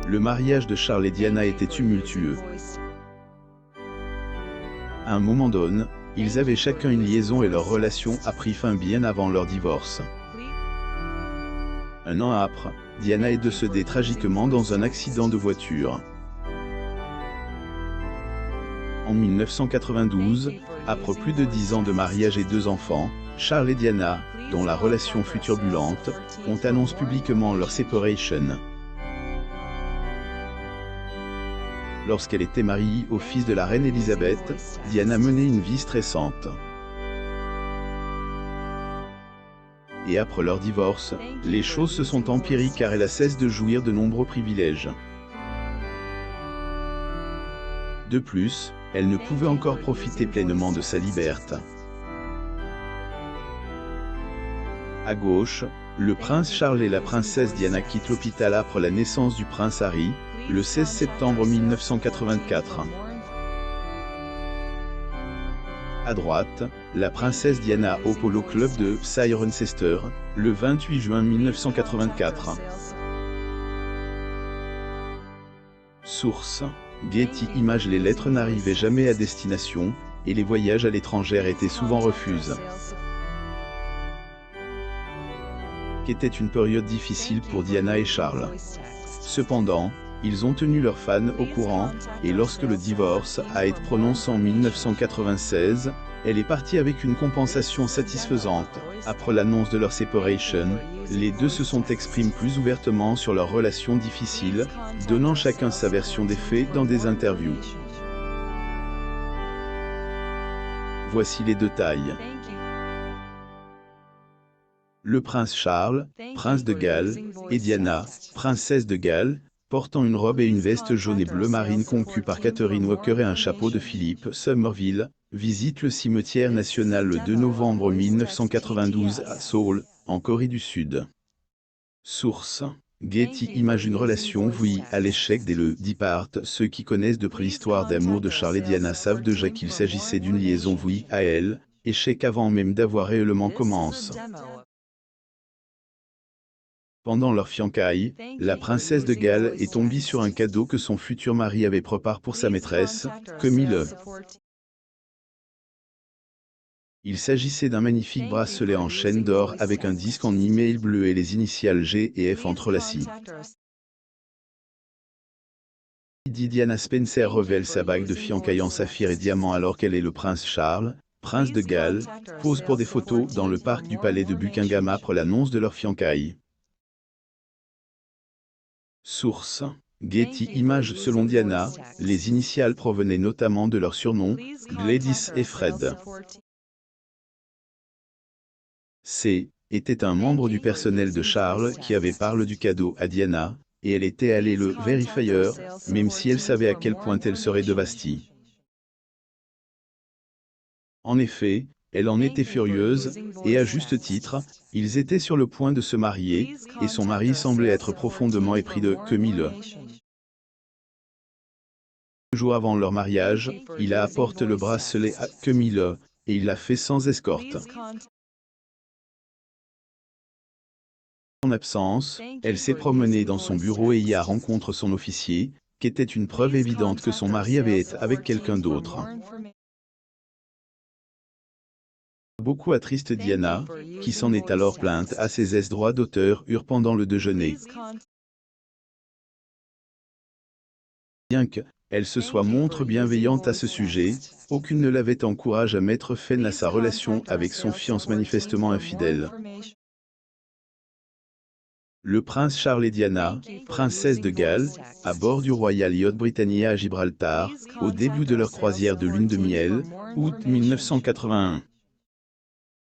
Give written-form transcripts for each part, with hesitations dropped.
Le mariage de Charles et Diana était tumultueux. À un moment donné, ils avaient chacun une liaison et leur relation a pris fin bien avant leur divorce. Un an après, Diana est décédée tragiquement dans un accident de voiture. En 1992, après plus de 10 ans de mariage et 2 enfants, Charles et Diana, dont la relation fut turbulente, ont annoncé publiquement leur séparation. Lorsqu'elle était mariée au fils de la reine Elisabeth, Diana menait une vie stressante. Et après leur divorce, les choses se sont empirées car elle a cessé de jouir de nombreux privilèges. De plus, elle ne pouvait encore profiter pleinement de sa liberté. À gauche, le prince Charles et la princesse Diana quittent l'hôpital après la naissance du prince Harry, le 16 septembre 1984. À droite, la princesse Diana au Polo Club de Cirencester, le 28 juin 1984. Source: Getty Images. Les lettres n'arrivaient jamais à destination, et les voyages à l'étranger étaient souvent refusés. Qu'était une période difficile pour Diana et Charles. Cependant, ils ont tenu leurs fans au courant, et lorsque le divorce a été prononcé en 1996, elle est partie avec une compensation satisfaisante. Après l'annonce de leur séparation, les deux se sont exprimés plus ouvertement sur leur relation difficile, donnant chacun sa version des faits dans des interviews. Voici les détails. Le prince Charles, prince de Galles, et Diana, princesse de Galles, portant une robe et une veste jaune et bleu marine conçue par Catherine Walker et un chapeau de Philip Somerville, visitent le cimetière national le 2 novembre 1992 à Seoul, en Corée du Sud. Source: Getty Images. Une relation vouée à l'échec dès le départ. Ceux qui connaissent de préhistoire d'amour de Charles et Diana savent déjà qu'il s'agissait d'une liaison vouée à elle, échec avant même d'avoir réellement commencé. Pendant leur fiançailles, la princesse de Galles est tombée sur un cadeau que son futur mari avait préparé pour sa maîtresse, Camille. Il s'agissait d'un magnifique bracelet en chaîne d'or avec un disque en email bleu et les initiales G et F entrelacées. Diana Spencer révèle sa bague de fiançailles en saphir et diamant alors qu'elle et le prince Charles, prince de Galles, posent pour des photos dans le parc du palais de Buckingham après l'annonce de leur fiançailles. Source: Getty Images. Selon Diana, les initiales provenaient notamment de leurs surnoms, Gladys et Fred. C. était un membre du personnel de Charles qui avait parlé du cadeau à Diana, et elle était allée le vérifier, même si elle savait à quel point elle serait dévastée. En effet, elle en était furieuse, et à juste titre, ils étaient sur le point de se marier, et son mari semblait être profondément épris de Camille. Jours avant leur mariage, il a apporté le bracelet à Camille, et il l'a fait sans escorte. En absence, elle s'est promenée dans son bureau et y a rencontré son officier, qui était une preuve évidente que son mari avait été avec quelqu'un d'autre. Beaucoup attriste Diana, qui s'en est alors plainte à ses droits d'auteur eurent pendant le déjeuner. Bien qu'elle se soit montre bienveillante à ce sujet, aucune ne l'avait encouragé à mettre fin à sa relation avec son fiancé manifestement infidèle. Le prince Charles et Diana, princesse de Galles, à bord du Royal Yacht Britannia à Gibraltar, au début de leur croisière de lune de miel, août 1981.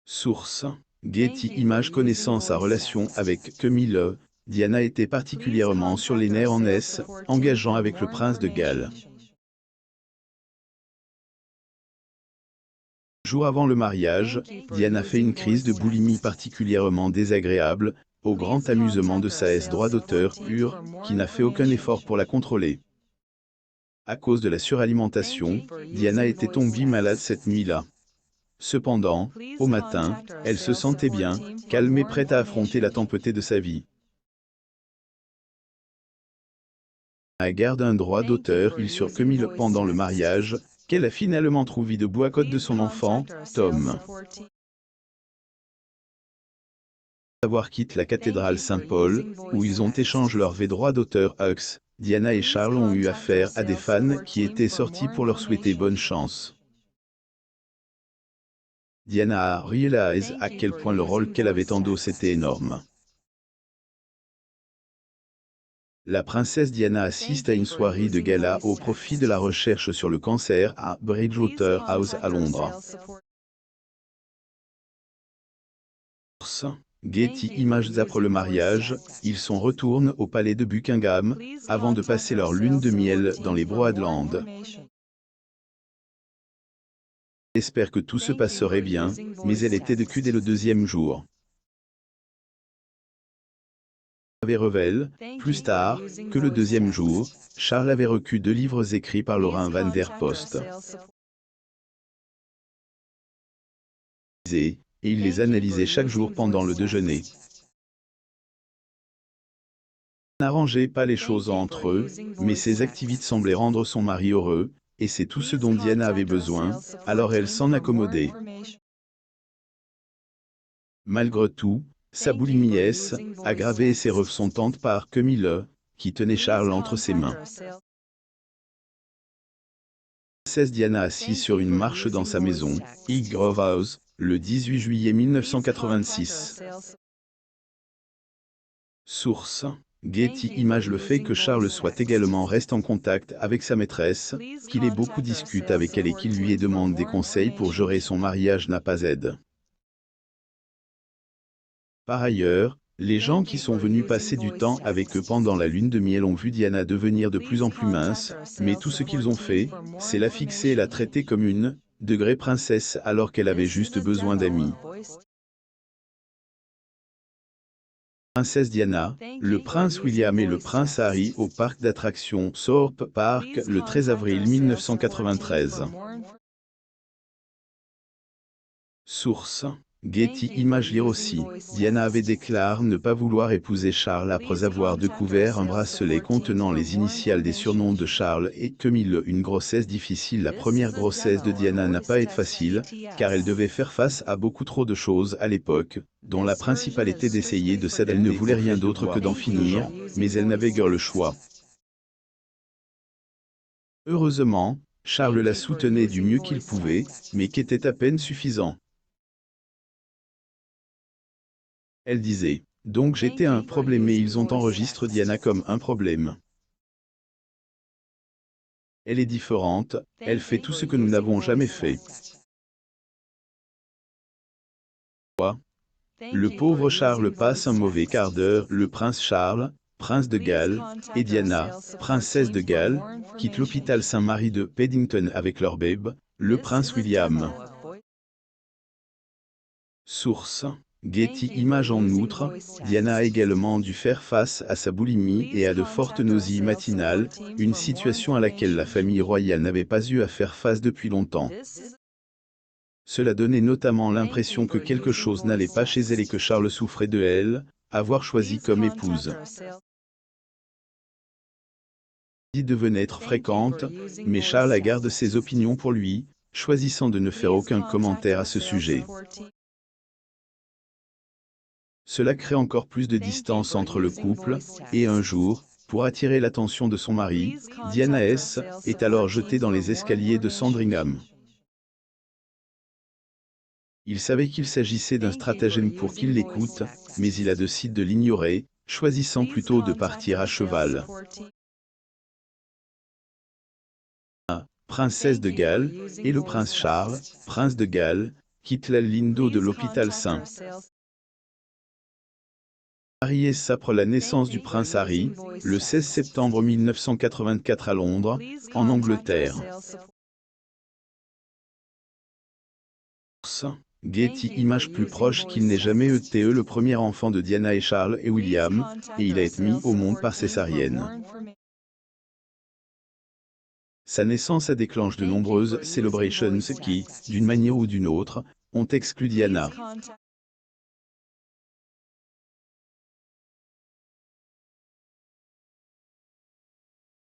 Source: Getty Images. Connaissant sa relation avec Camille, Diana était particulièrement sur les nerfs en engageant avec le prince de Galles. Jour avant le mariage, Diana fait une crise de boulimie particulièrement désagréable, au grand amusement de sa droit d'auteur pur, qui n'a fait aucun effort pour la contrôler. À cause de la suralimentation, Diana était tombée malade cette nuit-là. Cependant, au matin, elle se sentait bien, calme et prête à affronter la tempête de sa vie. Elle garde un droit d'auteur sur Camille pendant le mariage, qu'elle a finalement trouvé de bois côte de son enfant, Tom. Savoir quitte la cathédrale Saint-Paul, où ils ont échangé leur droit d'auteur Hux. Diana et Charles ont eu affaire à des fans qui étaient sortis pour leur souhaiter bonne chance. Diana a réalisé à quel point le rôle qu'elle avait endossé était énorme. La princesse Diana assiste à une soirée de gala au profit de la recherche sur le cancer à Bridgewater House à Londres. Getty Images. Après le mariage, ils retournent au palais de Buckingham, avant de passer leur lune de miel dans les Broadlands. J'espère que tout se passerait bien, mais elle était de cul dès le deuxième jour. Avait révèle, plus tard, que le deuxième jour, Charles avait reçu 2 livres écrits par Laurent van der Post. Et il les analysait chaque jour pendant le déjeuner. N'arrangeait pas les choses entre eux, mais ses activités semblaient rendre son mari heureux, et c'est tout ce dont Diana avait besoin, alors elle s'en accommodait. Malgré tout, sa boulimie aggravée ses rêves sont tentes par Camille, qui tenait Charles entre ses mains. Princesse Diana assise sur une marche dans sa maison, Highgrove House, le 18 juillet 1986. Source. Getty Images. Le fait que Charles soit également reste en contact avec sa maîtresse, qu'il ait beaucoup discute avec elle et qu'il lui demande des conseils pour gérer son mariage n'a pas aidé. Par ailleurs, les gens qui sont venus passer du temps avec eux pendant la lune de miel ont vu Diana devenir de plus en plus mince, mais tout ce qu'ils ont fait, c'est la fixer et la traiter comme une degré princesse alors qu'elle avait juste besoin d'amis. Princesse Diana, le prince William et le prince Harry au parc d'attractions Thorpe Park le 13 avril 1993. Source. Getty Images. Lire aussi. Diana avait déclaré ne pas vouloir épouser Charles après avoir découvert un bracelet contenant les initiales des surnoms de Charles et Camille. Une grossesse difficile. La première grossesse de Diana n'a pas été facile, car elle devait faire face à beaucoup trop de choses à l'époque, dont la principale était d'essayer de s'adapter. Elle ne voulait rien d'autre que d'en finir, mais elle n'avait guère le choix. Heureusement, Charles la soutenait du mieux qu'il pouvait, mais qui était à peine suffisant. Elle disait, donc j'étais un problème et ils ont enregistré Diana comme un problème. Elle est différente, elle fait tout ce que nous n'avons jamais fait. Le pauvre Charles passe un mauvais quart d'heure. Le prince Charles, prince de Galles, et Diana, princesse de Galles, quittent l'hôpital Saint-Marie de Paddington avec leur bébé, le prince William. Source. Getty Images. En outre, Diana a également dû faire face à sa boulimie et à de fortes nausées matinales, une situation à laquelle la famille royale n'avait pas eu à faire face depuis longtemps. Cela donnait notamment l'impression que quelque chose n'allait pas chez elle et que Charles souffrait de elle, avoir choisi comme épouse. Devenait être fréquente, mais Charles garde ses opinions pour lui, choisissant de ne faire aucun commentaire à ce sujet. Cela crée encore plus de distance entre le couple, et un jour, pour attirer l'attention de son mari, Diana est alors jetée dans les escaliers de Sandringham. Il savait qu'il s'agissait d'un stratagème pour qu'il l'écoute, mais il a décidé de l'ignorer, choisissant plutôt de partir à cheval. Princesse de Galles, et le prince Charles, prince de Galles, quittent la ligne d'eau de l'hôpital St. Harry après la naissance du prince Harry, le 16 septembre 1984 à Londres, en Angleterre. Getty Images. Plus proche qu'il n'ait jamais été le premier enfant de Diana et Charles et William, et il a été mis au monde par césarienne. Sa naissance a déclenché de nombreuses célébrations qui, d'une manière ou d'une autre, ont exclu Diana.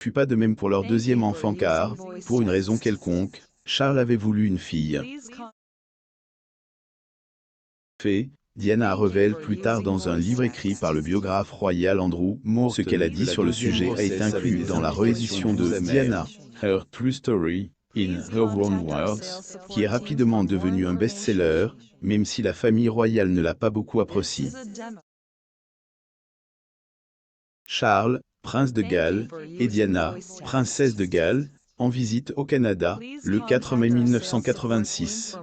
fut pas de même pour leur deuxième enfant car, pour une raison quelconque, Charles avait voulu une fille. Fait, Diana révèle plus tard dans un livre écrit par le biographe royal Andrew Morton ce qu'elle a dit sur le sujet a été inclus dans la réédition de Diana, Her True Story, in Her Own Words, qui est rapidement devenu un best-seller, même si la famille royale ne l'a pas beaucoup apprécié. Charles, prince de Galles, et Diana, princesse de Galles, en visite au Canada, le 4 mai 1986.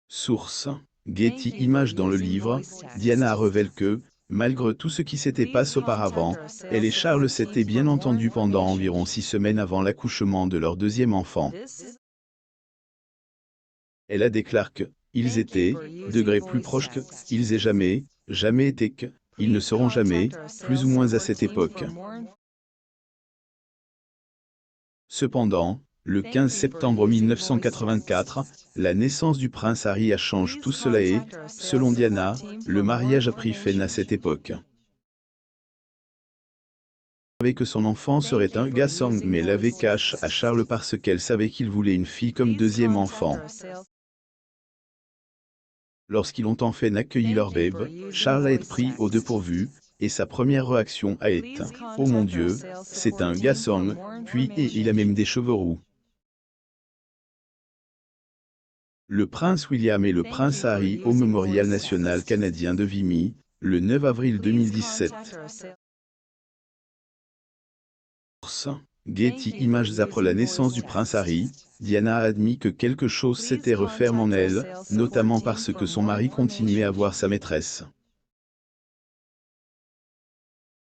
Source: Getty Images. Dans le livre, Diana révèle que, malgré tout ce qui s'était passé auparavant, elle et Charles s'étaient bien entendus pendant environ 6 semaines avant l'accouchement de leur deuxième enfant. Elle a déclaré que, ils étaient, degrés plus proches que, ils aient jamais été que, ils ne seront jamais, plus ou moins à cette époque. Cependant, le 15 septembre 1984, la naissance du prince Harry a changé tout cela et, selon Diana, le mariage a pris fin à cette époque. Elle savait que son enfant serait un garçon, mais elle avait caché à Charles parce qu'elle savait qu'il voulait une fille comme deuxième enfant. Lorsqu'ils ont enfin accueilli leur bébé, Charles a été pris au dépourvu, et sa première réaction a été « Oh mon Dieu, c'est un garçon », puis et il a même des cheveux roux. Le prince William et le prince Harry au Mémorial national canadien de Vimy, le 9 avril 2017. Getty Images. Après la naissance du prince Harry, Diana a admis que quelque chose s'était refermé en elle, notamment parce que son mari continuait à voir sa maîtresse.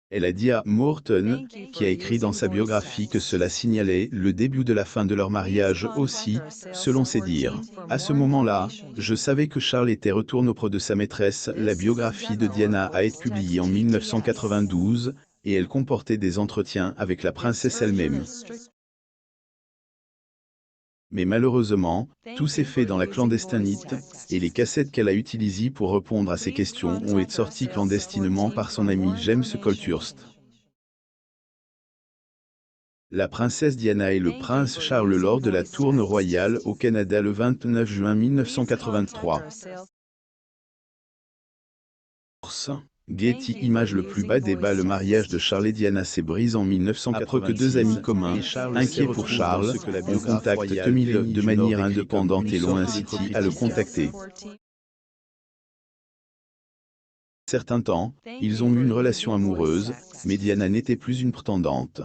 Elle a dit à Morton, qui a écrit dans sa biographie que cela signalait le début de la fin de leur mariage aussi, selon ses dires. À ce moment-là, je savais que Charles était retourné auprès de sa maîtresse. La biographie de Diana a été publiée en 1992, et elle comportait des entretiens avec la princesse elle-même. Mais malheureusement, tout s'est fait dans la clandestinité, et les cassettes qu'elle a utilisées pour répondre à ces questions ont été sorties clandestinement par son ami James Colthurst. La princesse Diana et le prince Charles lors de la tournée royale au Canada le 29 juin 1983. Getty Images. Le plus bas débat. Le mariage de Charles et Diana s'est brisé en 1986 après que deux amis communs, inquiets pour Charles, ont contacté Camille de manière indépendante et l'ont incité à le contacter. Certain temps, ils ont eu une relation amoureuse, mais Diana n'était plus une prétendante.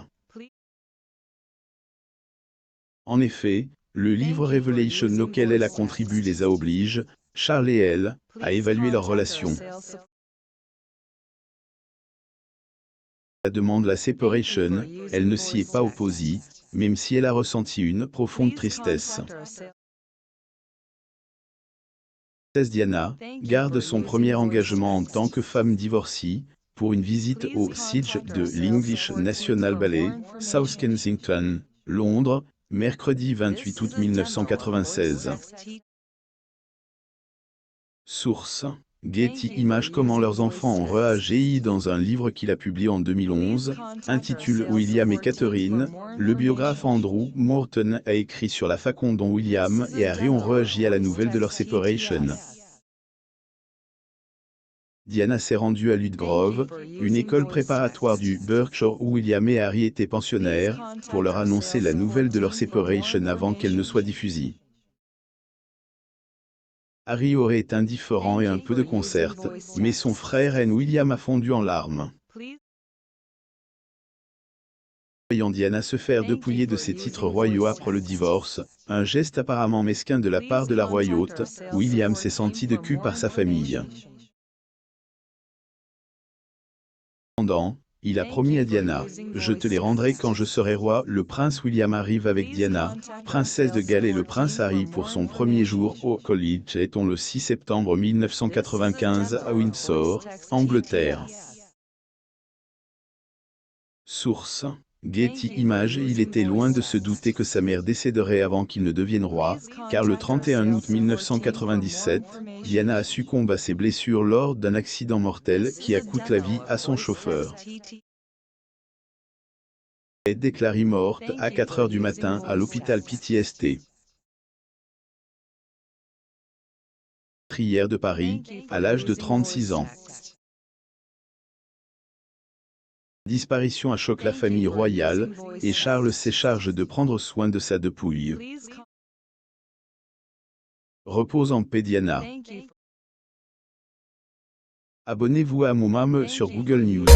En effet, le livre Revelation auquel elle a contribué les a oblige, Charles et elle, à évaluer leur relation. La demande la séparation, elle ne s'y est pas opposée, même si elle a ressenti une profonde tristesse. Diana garde son premier engagement en tant que femme divorcée, pour une visite au siège de l'English National Ballet, South Kensington, Londres, mercredi 28 août 1996. Source: Getty Images. Comment leurs enfants ont réagi. Dans un livre qu'il a publié en 2011, intitulé William et Catherine, le biographe Andrew Morton a écrit sur la façon dont William et Harry ont réagi à la nouvelle de leur séparation. Diana s'est rendue à Ludgrove, une école préparatoire du Berkshire où William et Harry étaient pensionnaires, pour leur annoncer la nouvelle de leur séparation avant qu'elle ne soit diffusée. Harry aurait été indifférent et un peu de concert, mais son frère aîné William a fondu en larmes. Voyant Diana se faire dépouiller de ses titres royaux après le divorce, un geste apparemment mesquin de la part de la royauté, William s'est senti de cul par sa famille. Cependant, il a promis à Diana « Je te les rendrai quand je serai roi ». Le prince William arrive avec Diana, princesse de Galles et le prince Harry pour son premier jour au college étant le 6 septembre 1995 à Windsor, Angleterre. Source: Getty Images. Il était loin de se douter que sa mère décéderait avant qu'il ne devienne roi, car le 31 août 1997, Diana a succombé à ses blessures lors d'un accident mortel qui a coûté la vie à son chauffeur. est déclarée morte à 4 heures du matin à l'hôpital PTSD. Meurtrière de Paris, à l'âge de 36 ans. Disparition à choque la famille royale, et Charles s'écharge de prendre soin de sa dépouille. Repose en paix Diana. Abonnez-vous à Moumam sur Google News.